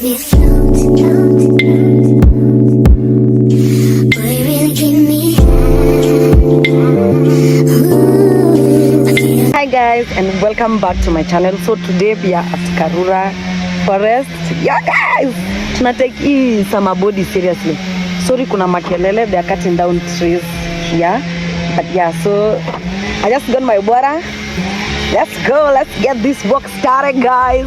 me float, float, boy, you really give me high. Hi guys, and welcome back to my channel. So today we are at Karura Forest. Yeah guys, tuna take hii summer body seriously. Sorry kuna makelele, they are cutting down trees here. But yeah, so I just got my water. Let's go, let's get this walk started guys.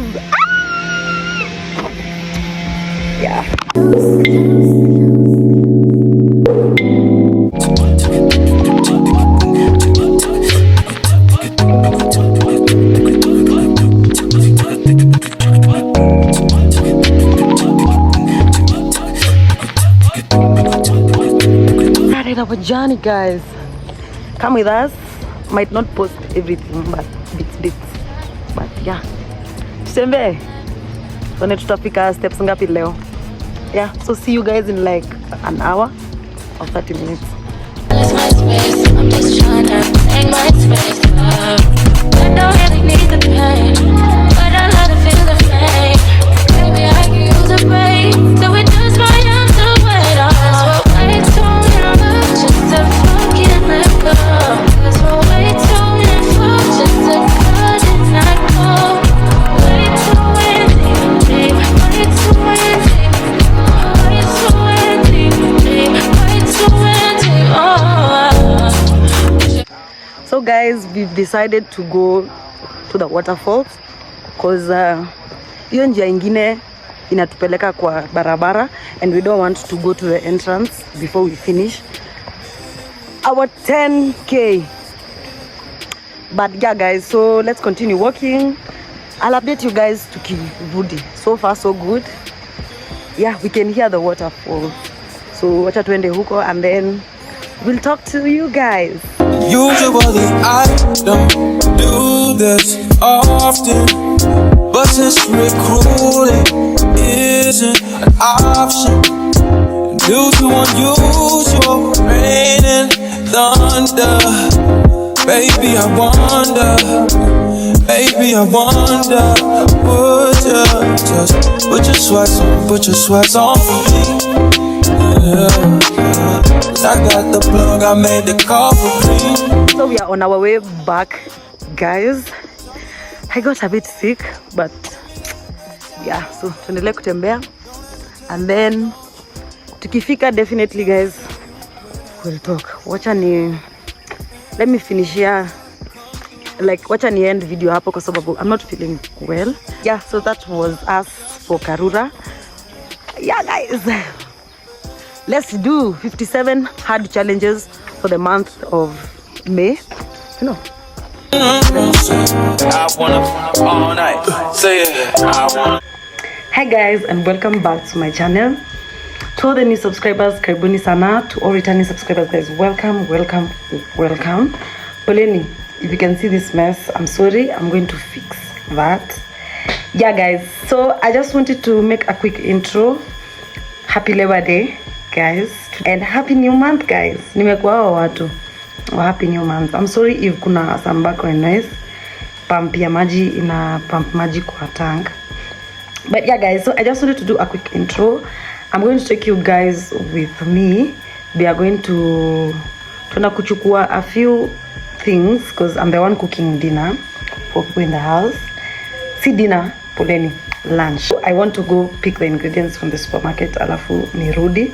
Yeah. Started our journey guys. Come with us. Might not post everything but bits. But yeah. Tusembe. Tuone tutafika steps ngapi leo. Yeah, so see you guys in like an hour or 30 minutes. It's my space, I'm just trying to take my space up. I don't really need the pain, but I love to feel the pain. Maybe I can use a break, so it just might have to wait on. Cause we're way too in love just to fucking let go. Cause we're way too in love just to cut and not go. Way too in deep, way too in deep, way too in deep, way too in deep, oh. So guys, we've decided to go to the waterfalls because hiyo njia ingine inatupeleka kwa barabara and we don't want to go to the entrance before we finish our 10k. But yeah guys, so let's continue walking. I'll update you guys tukirudi. So far so good. Yeah, we can hear the waterfall. So wacha tuende huko and then we'll talk to you guys. Usually I don't do this often, but since recruiting isn't an option, due to unusual rain and thunder, baby I wonder, would you just put your sweats on for me? Yeah. I got the plug, I made the call for me. So we are on our way back guys. I got a bit sick but yeah, so tuendelee kutembea and then tukifika definitely guys we'll talk. Let me finish here, like wacha ni end video hapo kwa sababu I'm not feeling well. Yeah, so that was us for Karura. Yeah guys, let's do 57 hard challenges for the month of May. You know. I wanna all night. Say it. I wanna. Hi guys, and welcome back to my channel. To all the new subscribers, karibuni sana. To all returning subscribers guys, welcome. Poleni, if you can see this mess, I'm sorry. I'm going to fix that. Yeah guys, so I just wanted to make a quick intro. Happy Labor Day guys and happy new month guys. Nimekuwa watu wa happy new month. I'm sorry if kuna some background noise. Pump ya maji ina pump maji kwa tank. But yeah guys, so I just wanted to do a quick intro. I'm going to take you guys with me. We are going to kuchukua a few things because I'm the one cooking dinner for people in the house. See dinner, poleni, lunch. So I want to go pick the ingredients from the supermarket alafu nirudi.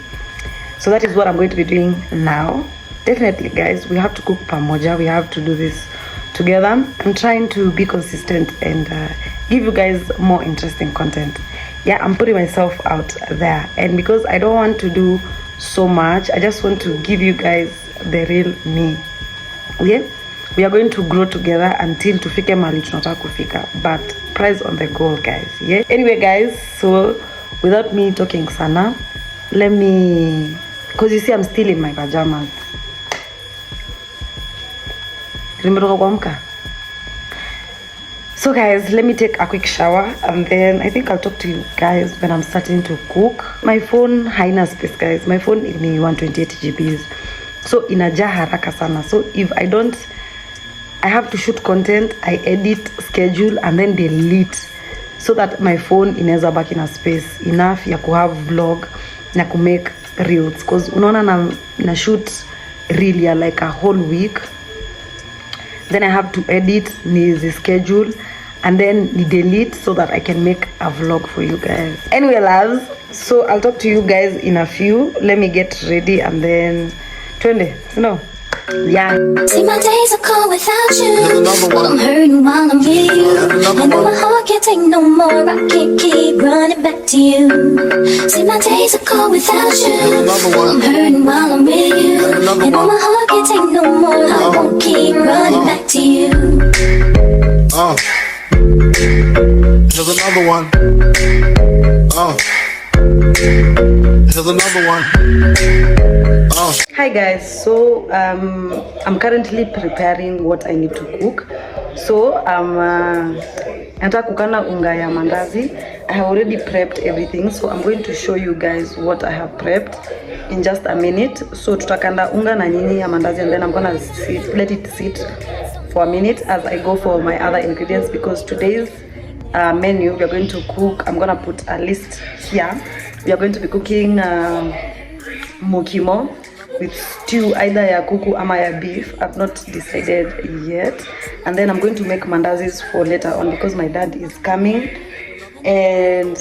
So that is what I'm going to be doing now. Definitely guys, we have to cook pamoja. We have to do this together. I'm trying to be consistent and give you guys more interesting content. Yeah, I'm putting myself out there, and because I don't want to do so much, I just want to give you guys the real me. Yeah, we are going to grow together until tufike mahali tunataka kufika, but prize on the goal guys. Yeah, anyway guys, so without me talking sana, let me, because you see I'm still in my pajamas. Nimetoka kuamka. So guys, let me take a quick shower and then I think I'll talk to you guys when I'm starting to cook. My phone haina space guys. My phone is 128 GBs. So inajaa haraka sana. So if I have to shoot content, I edit, schedule and then delete. so that my phone inaweza baki na space enough ya kuhave vlog na kumake reels, because unaona na shoot reel ya like a whole week, then I have to edit the schedule and then delete so that I can make a vlog for you guys. Anyway loves, so I'll talk to you guys in a few. Let me get ready and then twende, no. Yeah. See, my days are cold without you. Well, I'm hurting while I'm with you. And though my heart can't take no more, I can't keep running back to you. See, my days are cold without you. Well, I'm hurting while I'm with you. And though my heart can't take no more, I won't keep running back to you. Here's another one. Here's another one. Hi guys, so I'm currently preparing what I need to cook. So nataka kukanda unga ya mandazi. I have already prepped everything, so I'm going to show you guys what I have prepped in just a minute. So tutakanda unga na nyinyi ya mandazi, and then I'm gonna let it sit for a minute as I go for my other ingredients, because today's menu we are going to cook, I'm gonna put a list here. We are going to be cooking mokimo with stew, either ya kuku ama ya beef. I've not decided yet. And then I'm going to make mandazis for later on because my dad is coming. And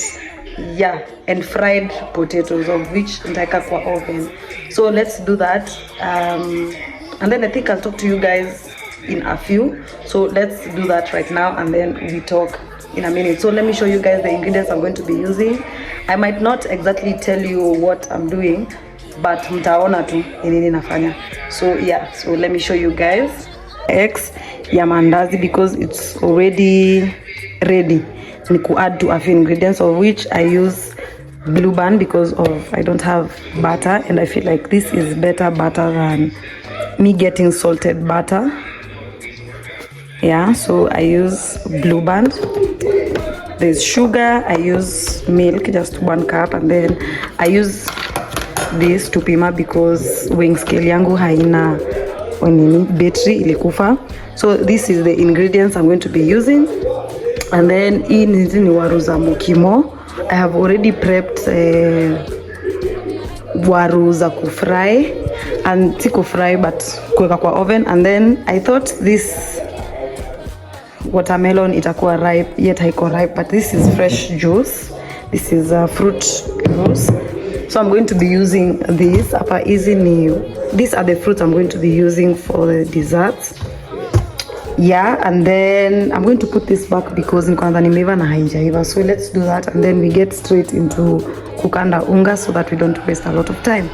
yeah, and fried potatoes, of which nitaeka kwa oven. So let's do that. And then I think I'll talk to you guys in a few. So let's do that right now and then we talk in a minute. So let me show you guys the ingredients I'm going to be using. I might not exactly tell you what I'm doing, but mtaona tu nini nafanya. So yeah, so let me show you guys eggs ya mandazi because it's already ready. Ni ku add to a few ingredients, of which I use Blue Band because of I don't have butter, and I feel like this is better butter than me getting salted butter. Yeah, so I use Blue Band. There's sugar, I use milk, just 1 cup, and then I use this tupima because weighing scale yangu haina battery ilikufa. So this is the ingredients I'm going to be using. And then hii ni waru za mokimo. I have already prepped waru za kufry, and si kufry but kuweka kwa oven. And then I thought this watermelon itakuwa ripe, yet haiko ripe, but this is fresh juice. This is fruit juice. So I'm going to be using this. These are the fruits I'm going to be using for the desserts. Yeah, and then I'm going to put this back because kwanza nimeiva na haijaiva. So let's do that and then we get straight into kukanda unga so that we don't waste a lot of time.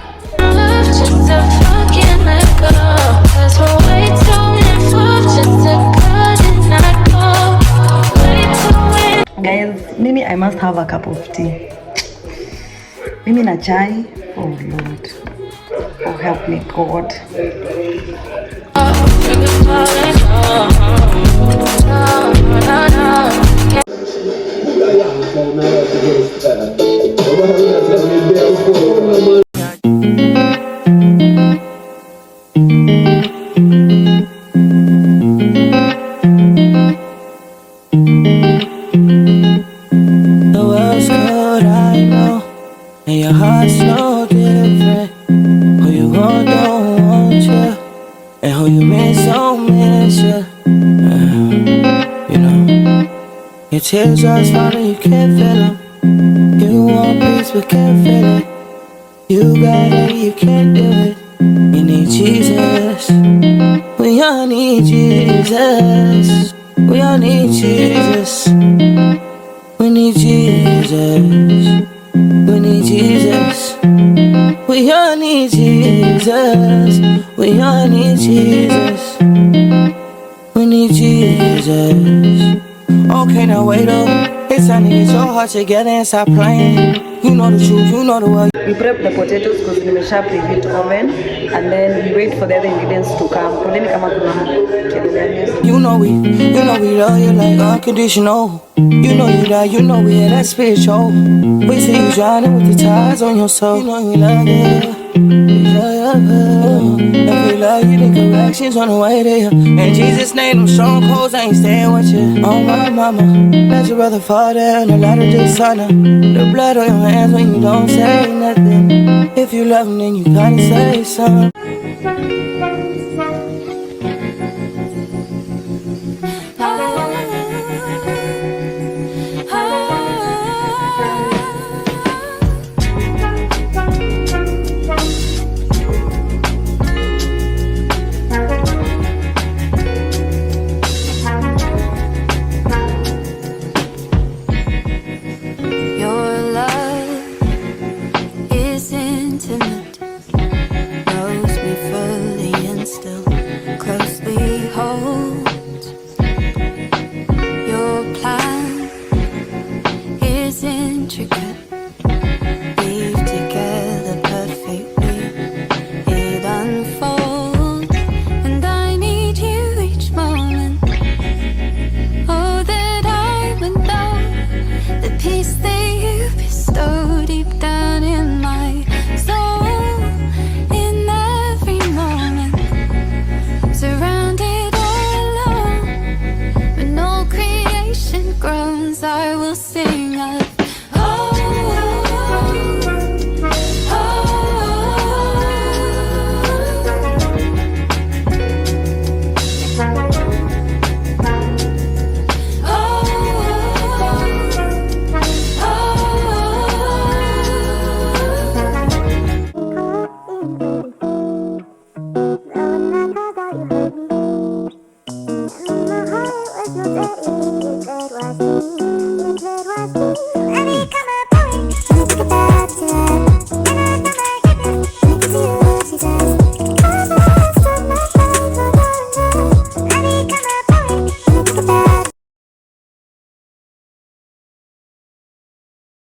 Guys, mimi I must have a cup of tea. Mimi na chai. Oh Lord. Oh help me God. Your heart's no different. Who you want, don't want you, and who you miss you. You know, your teardrops falling, you can't feel them. You want peace but can't feel it. You got it, you can't do it. You need Jesus. We all need Jesus. We all need Jesus. We need Jesus. We need Jesus. We all need Jesus. We all need Jesus. We need Jesus. Okay, now wait up. It's time to get your heart together and stop playing. You know the truth, you know the way. We prep the potatoes because nimesha preheat oven, and then we wait for the other ingredients to come. Poleni kama kuna kelele. You know we love you like unconditional. You know you die, you know we had that spiritual. We see you drowning with the tides on your soul. You know we love you. We love you. And we love got hidden corrections on the way there. In Jesus' name, them strong codes, I ain't staying with you. Oh my mama, let your brother fall down the ladder dishonor. The blood on your hands when you don't say nothing. If you love him, then you gotta say something.